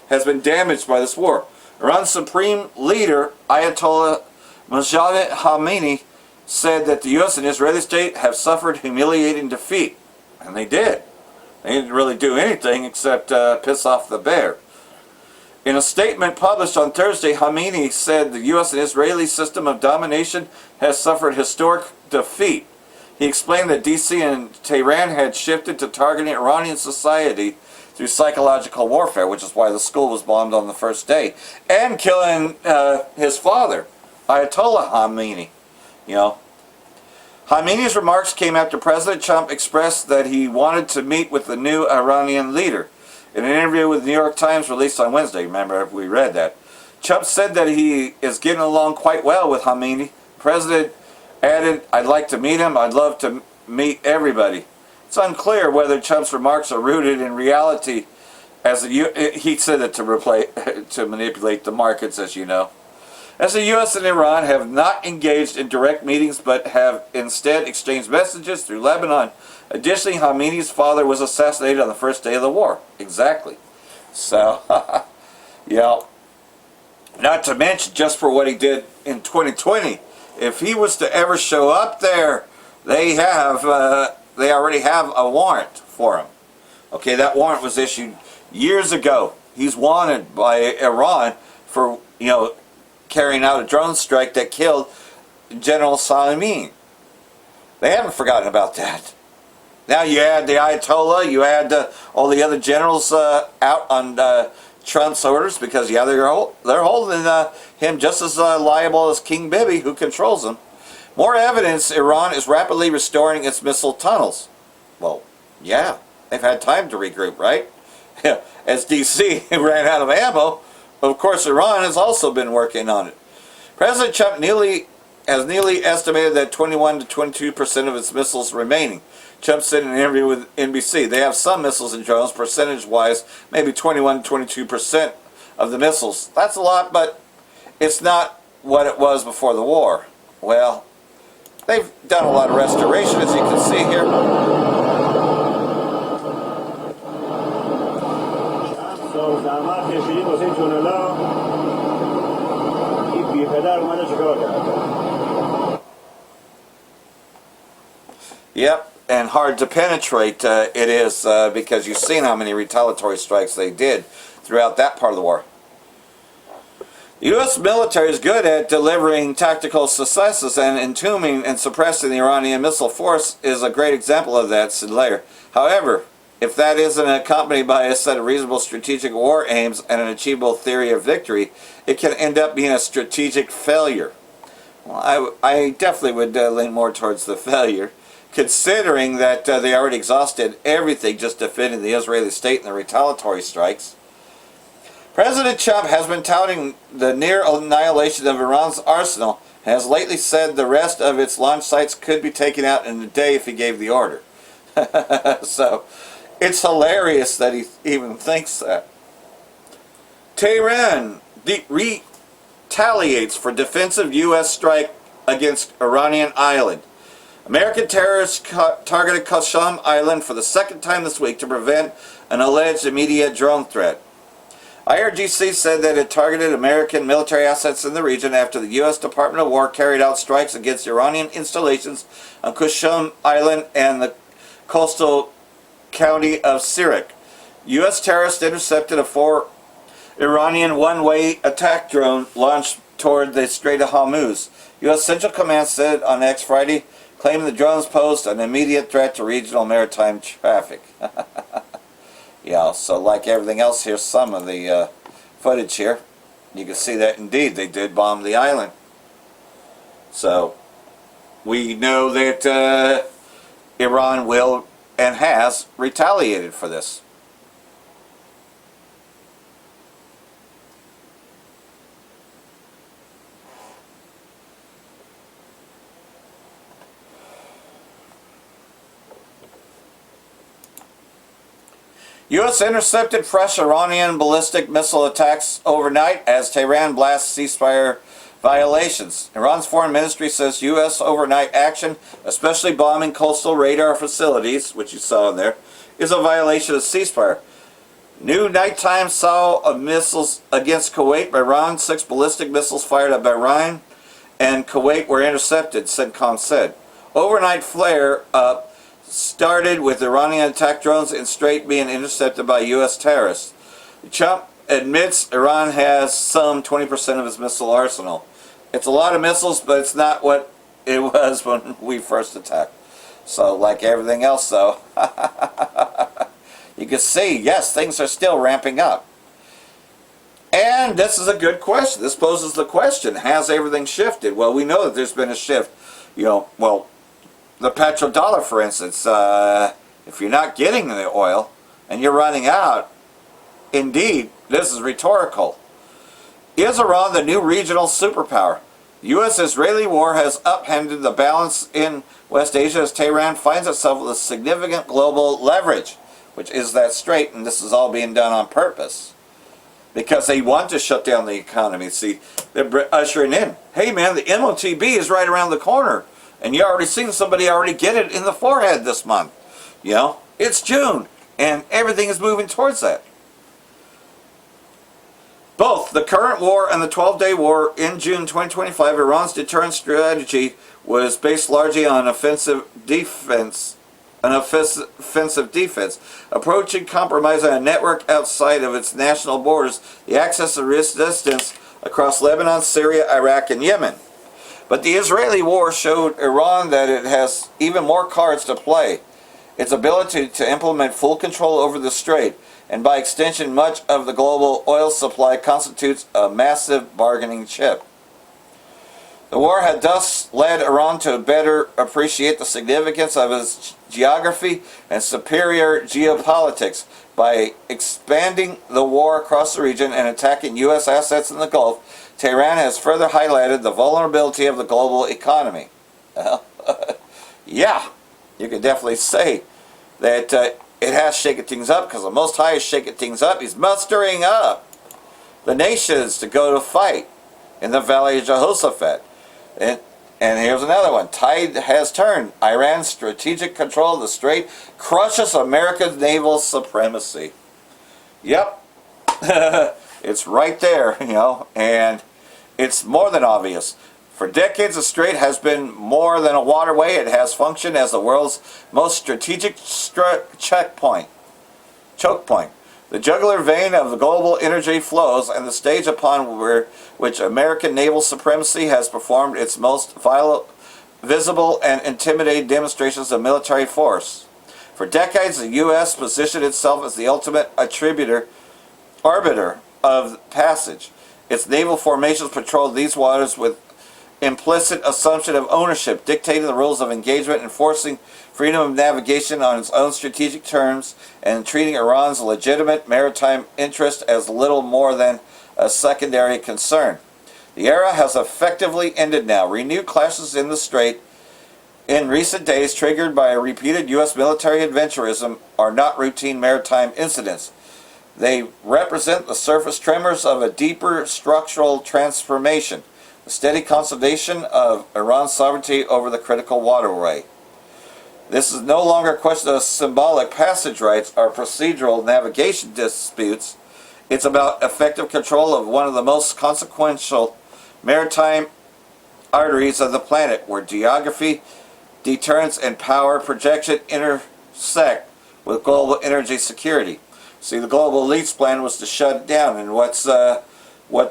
has been damaged by this war. Iran's supreme leader, Ayatollah Khamenei, said that the U.S. and Israeli state have suffered humiliating defeat. And they did. They didn't really do anything except piss off the bear. In a statement published on Thursday, Khamenei said the U.S. and Israeli system of domination has suffered historic defeat. He explained that D.C. and Tehran had shifted to targeting Iranian society through psychological warfare, which is why the school was bombed on the first day, and killing his father, Ayatollah Khamenei. Khamenei's remarks came after President Trump expressed that he wanted to meet with the new Iranian leader. In an interview with the New York Times released on Wednesday, remember we read that, Trump said that he is getting along quite well with Khamenei. The president added, "I'd like to meet him. I'd love to meet everybody." It's unclear whether Trump's remarks are rooted in reality, as he said it to manipulate the markets, as you know. As the U.S. and Iran have not engaged in direct meetings, but have instead exchanged messages through Lebanon. Additionally, Khamenei's father was assassinated on the first day of the war. Exactly. So, not to mention just for what he did in 2020. If he was to ever show up there, they already have a warrant for him. Okay, that warrant was issued years ago. He's wanted by Iran for, carrying out a drone strike that killed General Soleimani. They haven't forgotten about that. Now you add the Ayatollah, you add all the other generals out on Trump's orders, because they're holding him just as liable as King Bibi, who controls him. More evidence: Iran is rapidly restoring its missile tunnels. Well, yeah, they've had time to regroup, right? As DC ran out of ammo, of course Iran has also been working on it. President Trump has nearly estimated that 21 to 22% of its missiles remaining. Trump said in an interview with NBC, they have some missiles and drones, percentage-wise, maybe 21 to 22% of the missiles. That's a lot, but it's not what it was before the war. Well, they've done a lot of restoration, as you can see here. Yep, and hard to penetrate it is, because you've seen how many retaliatory strikes they did throughout that part of the war. The U.S. military is good at delivering tactical successes, and entombing and suppressing the Iranian missile force is a great example of that, said Lair. However, if that isn't accompanied by a set of reasonable strategic war aims and an achievable theory of victory, it can end up being a strategic failure. Well, I definitely would lean more towards the failure, considering that they already exhausted everything just defending the Israeli state and the retaliatory strikes. President Trump has been touting the near annihilation of Iran's arsenal and has lately said the rest of its launch sites could be taken out in a day if he gave the order. So, it's hilarious that he even thinks that. Tehran retaliates for defensive U.S. strike against Iranian island. American terrorists targeted Qasem Island for the second time this week to prevent an alleged immediate drone threat. IRGC said that it targeted American military assets in the region after the U.S. Department of War carried out strikes against Iranian installations on Qasem Island and the coastal county of Sirak. U.S. terrorists intercepted a Iranian one-way attack drone launched toward the Strait of Hormuz. U.S. Central Command said on X Friday, claiming the drones posed an immediate threat to regional maritime traffic. Yeah, so like everything else, here's some of the footage here. You can see that indeed they did bomb the island. So we know that Iran will and has retaliated for this. U.S. intercepted fresh Iranian ballistic missile attacks overnight as Tehran blasts ceasefire violations. Iran's foreign ministry says U.S. overnight action, especially bombing coastal radar facilities, which you saw in there, is a violation of ceasefire. New nighttime saw of missiles against Kuwait by Iran. 6 ballistic missiles fired at Bahrain and Kuwait were intercepted, CENTCOM said. Overnight flare-up started with Iranian attack drones in Strait being intercepted by U.S. terrorists. Trump admits Iran has some 20% of its missile arsenal. It's a lot of missiles, but it's not what it was when we first attacked. So, like everything else, though, you can see, yes, things are still ramping up. And this is a good question. This poses the question, has everything shifted? Well, we know that there's been a shift. Well, the petrodollar, for instance, if you're not getting the oil and you're running out, indeed, this is rhetorical. Is Iran the new regional superpower? The U.S.-Israeli war has upended the balance in West Asia as Tehran finds itself with a significant global leverage, which is that strait, and this is all being done on purpose. Because they want to shut down the economy. See, they're ushering in, hey man, the MOTB is right around the corner. And you already seen somebody already get it in the forehead this month. It's June, and everything is moving towards that. Both the current war and the 12-day war in June 2025, Iran's deterrent strategy was based largely on offensive defense, approaching compromise on a network outside of its national borders, the axis of resistance across Lebanon, Syria, Iraq, and Yemen. But the Israeli war showed Iran that it has even more cards to play. Its ability to implement full control over the strait, and by extension much of the global oil supply, constitutes a massive bargaining chip. The war had thus led Iran to better appreciate the significance of its geography and superior geopolitics. By expanding the war across the region and attacking U.S. assets in the Gulf, Tehran has further highlighted the vulnerability of the global economy. Yeah, you can definitely say that it has shaken things up, because the Most High is shaking things up. He's mustering up the nations to go to fight in the Valley of Jehoshaphat. And here's another one. Tide has turned. Iran's strategic control of the strait crushes America's naval supremacy. Yep. It's right there, and it's more than obvious. For decades, the strait has been more than a waterway. It has functioned as the world's most strategic choke point. The jugular vein of the global energy flows, and the stage upon which American naval supremacy has performed its most visible and intimidating demonstrations of military force. For decades, the U.S. positioned itself as the ultimate arbiter of passage. Its naval formations patrolled these waters with implicit assumption of ownership, dictating the rules of engagement, enforcing freedom of navigation on its own strategic terms, and treating Iran's legitimate maritime interest as little more than a secondary concern. The era has effectively ended now. Renewed clashes in the strait in recent days, triggered by a repeated U.S. military adventurism, are not routine maritime incidents. They represent the surface tremors of a deeper structural transformation, the steady consolidation of Iran's sovereignty over the critical waterway. This is no longer a question of symbolic passage rights or procedural navigation disputes. It's about effective control of one of the most consequential maritime arteries of the planet, where geography, deterrence, and power projection intersect with global energy security. See, the global elites plan was to shut it down, and what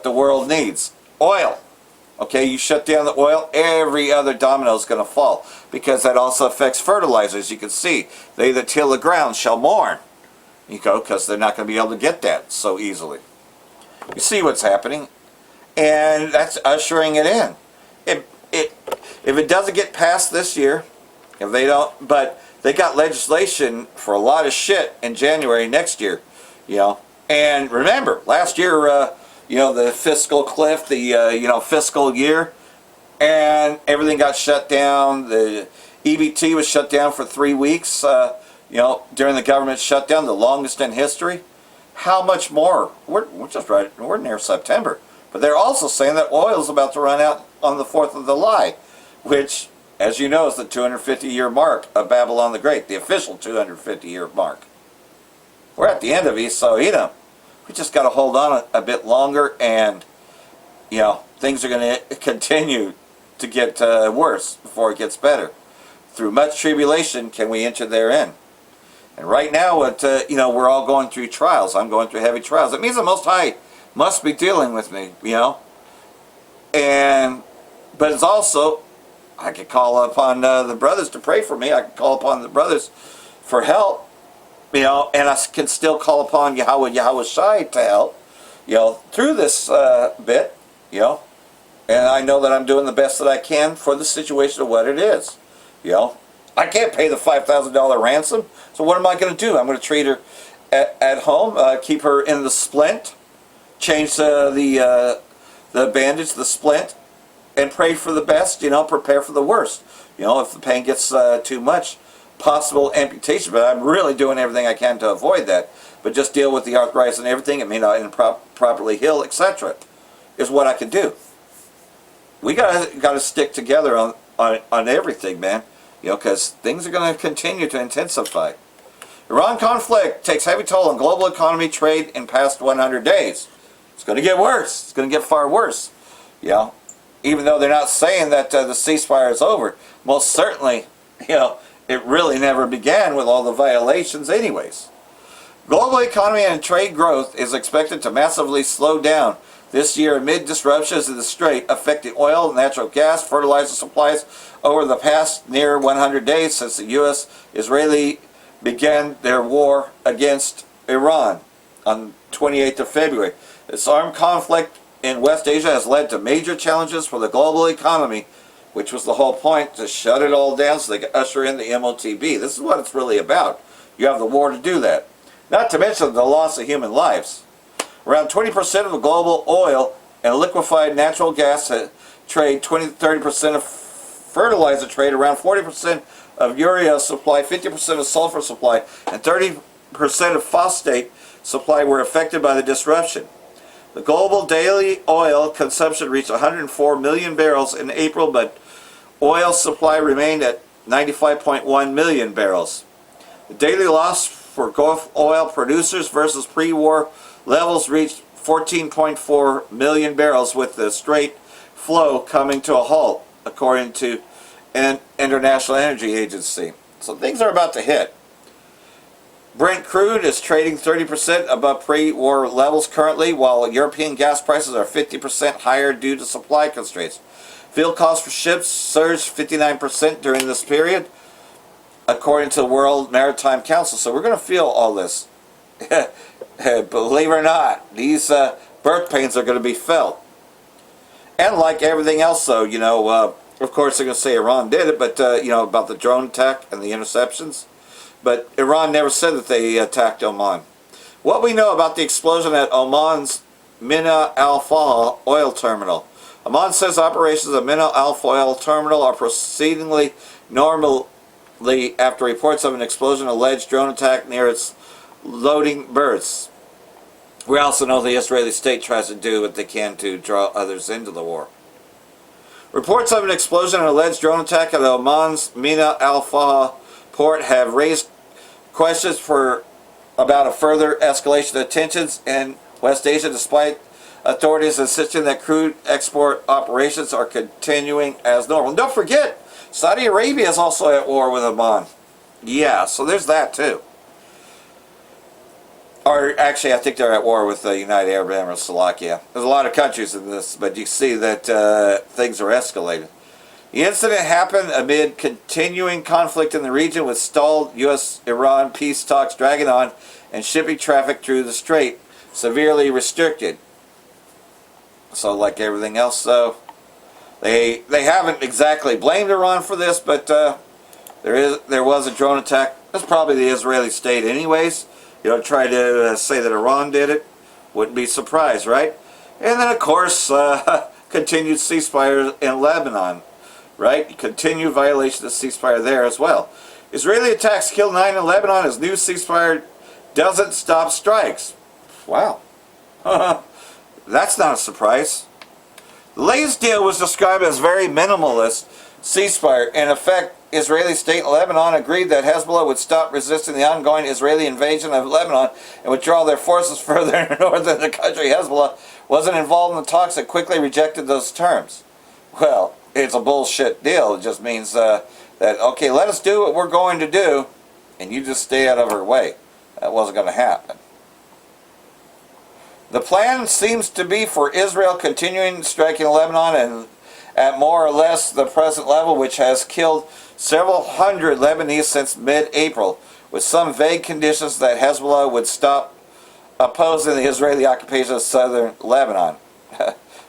the world needs? Oil. Okay, you shut down the oil, every other domino is going to fall, because that also affects fertilizers. You can see, they that till the ground shall mourn, because they're not going to be able to get that so easily. You see what's happening, and that's ushering it in. If it doesn't get passed this year, if they don't, but they got legislation for a lot of shit in January next year, And remember, last year, the fiscal cliff, the fiscal year, and everything got shut down. The EBT was shut down for 3 weeks. During the government shutdown, the longest in history. How much more? We're near September, but they're also saying that oil is about to run out on the 4th of July, which, as you know, is the 250-year mark of Babylon the Great, the official 250-year mark. We're at the end of it, so we just got to hold on a bit longer, and things are going to continue to get worse before it gets better. Through much tribulation can we enter therein. And right now, we're all going through trials. I'm going through heavy trials. It means the Most High must be dealing with me, But it's also, I could call upon the brothers to pray for me. I could call upon the brothers for help, and I can still call upon Yahweh Shai to help, through this bit, And I know that I'm doing the best that I can for the situation of what it is, I can't pay the $5,000 ransom, so what am I going to do? I'm going to treat her at home, keep her in the splint, change the bandage, the splint, and pray for the best, prepare for the worst. If the pain gets too much, possible amputation, but I'm really doing everything I can to avoid that. But just deal with the arthritis and everything, it may not properly heal, etc. is what I can do. We gotta stick together on everything, man. Because things are going to continue to intensify. Iran conflict takes heavy toll on global economy, trade in past 100 days. It's going to get worse. It's going to get far worse. Even though they're not saying that the ceasefire is over, most certainly, it really never began with all the violations anyways. Global economy and trade growth is expected to massively slow down this year amid disruptions in the Strait affecting oil, natural gas, fertilizer supplies over the past near 100 days since the U.S.-Israeli began their war against Iran on 28th of February. This armed conflict in West Asia has led to major challenges for the global economy, which was the whole point, to shut it all down so they could usher in the MOTB. This is what it's really about. You have the war to do that. Not to mention the loss of human lives. Around 20% of the global oil and liquefied natural gas trade, 20-30% of fertilizer trade, around 40% of urea supply, 50% of sulfur supply, and 30% of phosphate supply were affected by the disruption. The global daily oil consumption reached 104 million barrels in April, but oil supply remained at 95.1 million barrels. The daily loss for Gulf oil producers versus pre-war levels reached 14.4 million barrels, with the Strait flow coming to a halt, according to an International Energy Agency. So things are about to hit. Brent crude is trading 30% above pre-war levels currently, while European gas prices are 50% higher due to supply constraints. Fuel costs for ships surged 59% during this period, according to the World Maritime Council. So we're going to feel all this. Believe it or not, these birth pains are going to be felt. And like everything else, though, of course they're going to say Iran did it, but, about the drone attack and the interceptions. But Iran never said that they attacked Oman. What we know about the explosion at Oman's Mina Al-Faha oil terminal. Oman says operations at Mina Al-Faha oil terminal are proceeding normally after reports of an explosion, alleged drone attack near its loading berths. We also know the Israeli state tries to do what they can to draw others into the war. Reports of an explosion and alleged drone attack at Oman's Mina Al-Faha port have raised questions about a further escalation of tensions in West Asia, despite authorities insisting that crude export operations are continuing as normal. And don't forget, Saudi Arabia is also at war with Oman. Yeah, so there's that too. or actually, I think they're at war with the United Arab Emirates, Slovakia. There's a lot of countries in this, but you see that things are escalating. The incident happened amid continuing conflict in the region, with stalled U.S.-Iran peace talks dragging on and shipping traffic through the strait severely restricted. So, like everything else, they haven't exactly blamed Iran for this, but there was a drone attack. That's probably the Israeli state, anyways. You know, try to say that Iran did it. Wouldn't be surprised, right? And then, of course, continued ceasefire in Lebanon, right? Continued violation of ceasefire there as well. Israeli attacks killed 9 in Lebanon as new ceasefire doesn't stop strikes. Wow. That's not a surprise. The latest deal was described as very minimalist ceasefire. In effect, Israeli state and Lebanon agreed that Hezbollah would stop resisting the ongoing Israeli invasion of Lebanon and withdraw their forces further north in the country. Hezbollah wasn't involved in the talks and quickly rejected those terms. Well, it's a bullshit deal. It just means that, okay, let us do what we're going to do, and you just stay out of our way. That wasn't going to happen. The plan seems to be for Israel continuing striking Lebanon and at more or less the present level, which has killed several hundred Lebanese since mid-April, with some vague conditions that Hezbollah would stop opposing the Israeli occupation of southern Lebanon.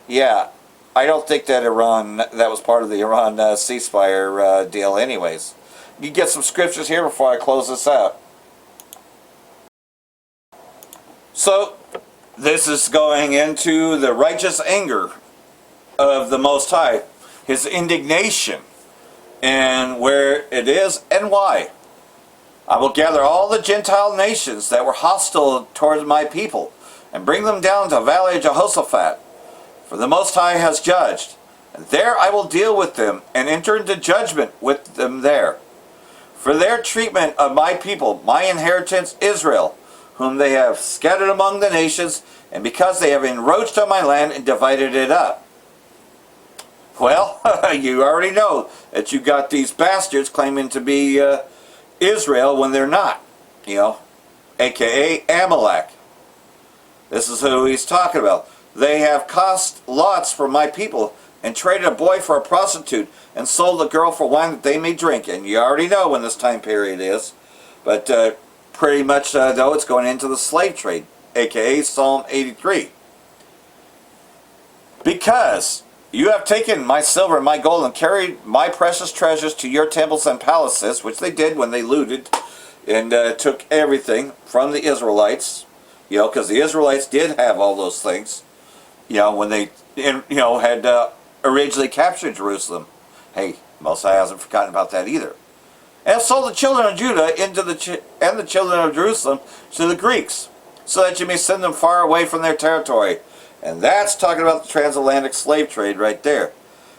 Yeah, I don't think that that was part of the Iran ceasefire deal anyways. You get some scriptures here before I close this out. So, this is going into the righteous anger of the Most High, his indignation, and where it is and why. I will gather all the Gentile nations that were hostile towards my people, and bring them down to the valley of Jehoshaphat, for the Most High has judged, and there I will deal with them, and enter into judgment with them there. For their treatment of my people, my inheritance Israel, whom they have scattered among the nations, and because they have encroached on my land and divided it up. Well, you already know that you got these bastards claiming to be Israel when they're not, you know, aka Amalek. This is who he's talking about. They have cast lots for my people and traded a boy for a prostitute and sold a girl for wine that they may drink. And you already know when this time period is. But pretty much, though, it's going into the slave trade, aka Psalm 83. Because you have taken my silver and my gold and carried my precious treasures to your temples and palaces, which they did when they looted and took everything from the Israelites, you know, because the Israelites did have all those things, you know, when they, you know, had originally captured Jerusalem. Hey, Mosiah hasn't forgotten about that either. And sold the children of Judah into and the children of Jerusalem to the Greeks, so that you may send them far away from their territory. And that's talking about the transatlantic slave trade right there.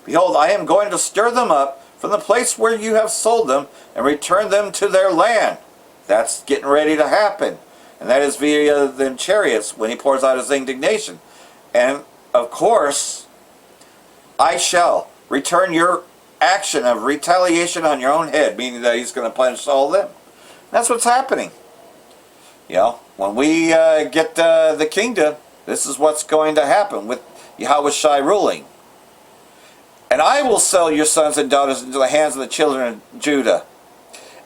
Behold, I am going to stir them up from the place where you have sold them and return them to their land. That's getting ready to happen. And that is via the chariots when he pours out his indignation. And, of course, I shall return your action of retaliation on your own head, meaning that he's going to punish all of them. That's what's happening. You know, when we get the kingdom, this is what's going to happen with Yahushua ruling. And I will sell your sons and daughters into the hands of the children of Judah,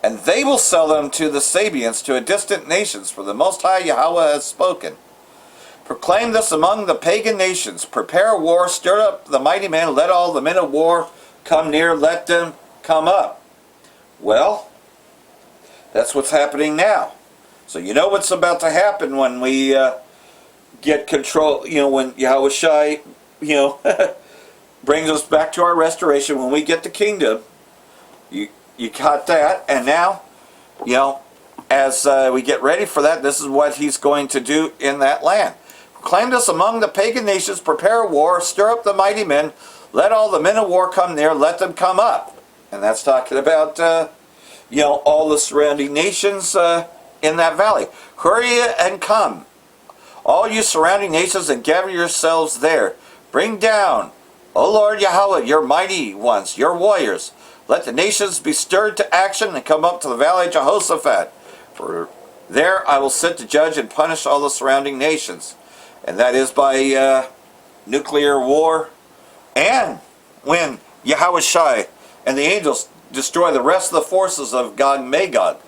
and they will sell them to the Sabians, to a distant nations, for the Most High Yahweh has spoken. Proclaim this among the pagan nations. Prepare a war, stir up the mighty men, let all the men of war come near, let them come up. Well, that's what's happening now. So you know what's about to happen when we get control, you know, when Yahushua, you know, brings us back to our restoration, when we get the kingdom. You got that, and now, you know, as we get ready for that, this is what he's going to do in that land. Proclaim this among the pagan nations, prepare a war, stir up the mighty men, let all the men of war come near, let them come up. And that's talking about, you know, all the surrounding nations in that valley. Hurry and come, all you surrounding nations, and gather yourselves there. Bring down, O Lord Yahweh, your mighty ones, your warriors. Let the nations be stirred to action and come up to the valley of Jehoshaphat. For There I will sit to judge and punish all the surrounding nations. And that is by nuclear war. And when Yahushua and the angels destroy the rest of the forces of Gog and Magog,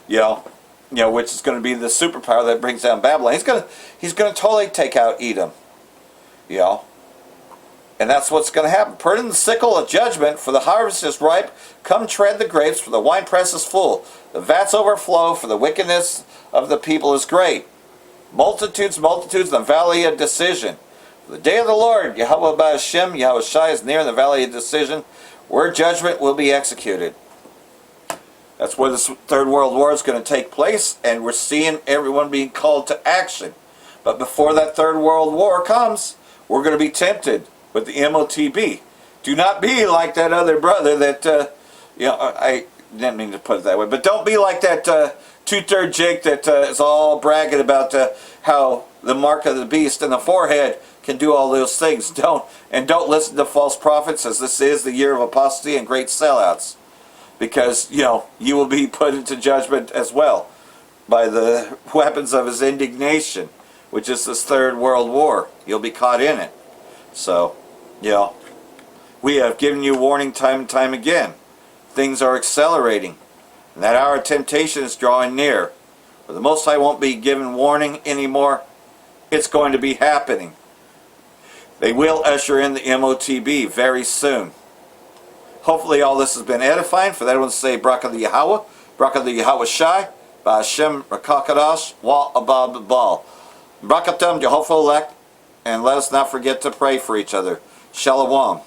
which is going to be the superpower that brings down Babylon. He's going to totally take out Edom. And that's what's going to happen. Put in the sickle of judgment, for the harvest is ripe. Come tread the grapes, for the winepress is full. The vats overflow, for the wickedness of the people is great. Multitudes, multitudes in the valley of decision. The day of the Lord, Yahweh Ba'ashem, Yahushua is near in the valley of decision, where judgment will be executed. That's where this Third World War is going to take place, and we're seeing everyone being called to action. But before that Third World War comes, we're going to be tempted with the MOTB. Do not be like that other brother that, I didn't mean to put it that way, but don't be like that two-third Jake that is all bragging about how the mark of the beast in the forehead can do all those things. Don't listen to false prophets, as this is the year of apostasy and great sellouts. Because, you will be put into judgment as well by the weapons of his indignation, which is this Third World War. You'll be caught in it. So, we have given you warning time and time again. Things are accelerating, and that hour of temptation is drawing near. But the Most High won't be given warning anymore. It's going to be happening. They will usher in the MOTB very soon. Hopefully all this has been edifying. For that I want to say Barak the Yahweh, Barak the Yahweh Shai, Ba'ashem Rakakadash, Wa Abab Baal. Barakatam Jehovah elect, and let us not forget to pray for each other. Shalom.